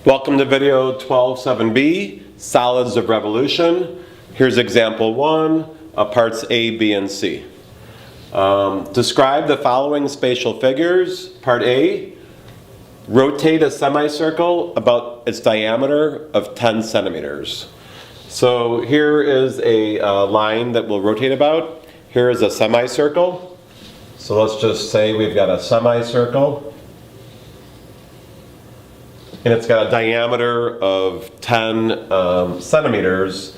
Welcome to video 12.7b, Solids of Revolution. Here's example 1, parts A, B, and C. Describe the following spatial figures. Part A, rotate a semicircle about its diameter of 10 centimeters. So here is a line that we'll rotate about. Here is a semicircle. So let's just say we've got a semicircle. And it's got a diameter of 10 centimeters.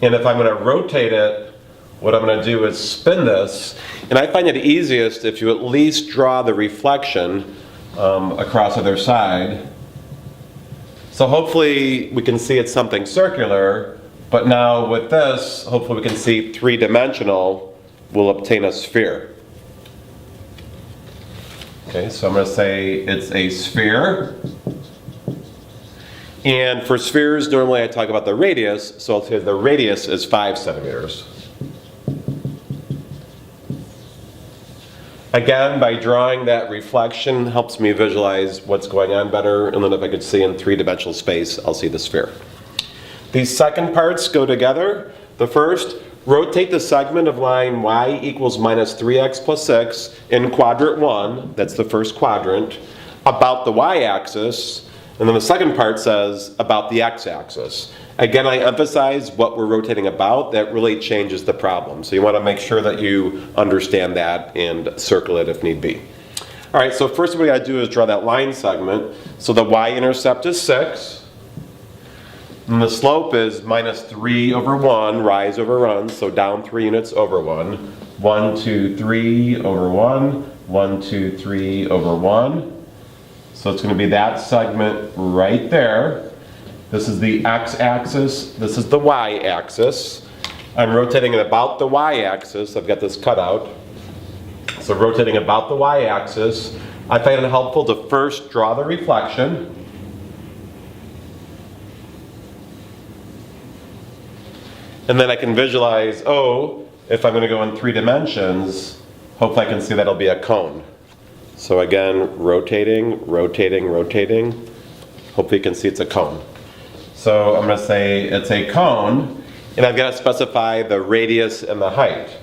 And if I'm going to rotate it, what I'm going to do is spin this. And I find it easiest if you at least draw the reflection across either side. So hopefully we can see it's something circular. But now with this, hopefully we can see three-dimensional. We'll obtain a sphere. Okay, so I'm going to say it's a sphere. And for spheres, normally I talk about the radius, so I'll say the radius is 5 centimeters. Again, by drawing that reflection helps me visualize what's going on better, and then if I could see in three-dimensional space, I'll see the sphere. These second parts go together. The first, rotate the segment of line y equals minus 3x plus 6 in quadrant 1, that's the first quadrant, about the y-axis. And then the second part says about the x-axis. Again, I emphasize what we're rotating about. That really changes the problem. So you want to make sure that you understand that and circle it if need be. All right, so first what we got to do is draw that line segment. So the y-intercept is 6. And the slope is minus 3 over 1, rise over run, so down 3 units over 1. 1, 2, 3 over 1. 1, 2, 3 over 1. So it's going to be that segment right there. This is the x-axis. This is the y-axis. I'm rotating it about the y-axis. I've got this cut out. So rotating about the y-axis. I find it helpful to first draw the reflection. And then I can visualize, if I'm going to go in 3 dimensions, hopefully I can see that it'll be a cone. So again, rotating, rotating, rotating. Hopefully you can see it's a cone. So I'm going to say it's a cone, and I've got to specify the radius and the height.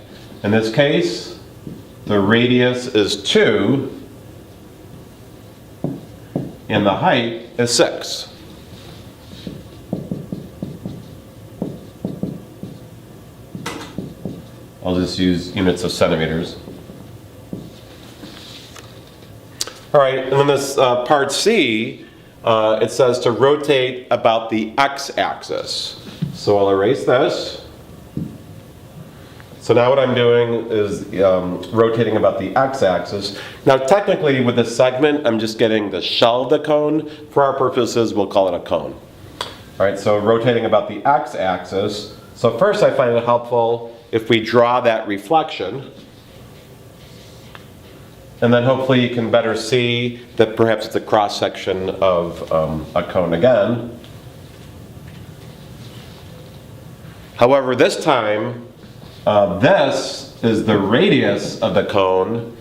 In this case, the radius is 2, and the height is 6. I'll just use units of centimeters. All right, and then this part C, it says to rotate about the x-axis. So I'll erase this. So now what I'm doing is rotating about the x-axis. Now technically with this segment, I'm just getting the shell of the cone. For our purposes, we'll call it a cone. All right, so rotating about the x-axis. So first I find it helpful if we draw that reflection. And then hopefully you can better see that perhaps it's a cross-section of a cone again. However, this time, this is the radius of the cone,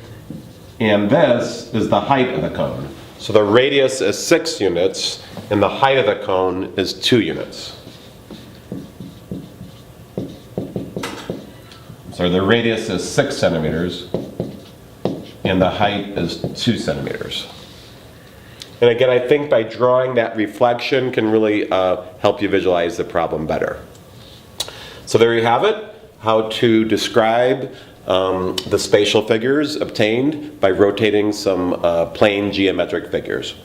and this is the height of the cone. So the radius is 6 units, and the height of the cone is 2 units. So the radius is 6 centimeters. And the height is 2 centimeters. And again, I think by drawing that reflection can really help you visualize the problem better. So there you have it, how to describe the spatial figures obtained by rotating some plane geometric figures.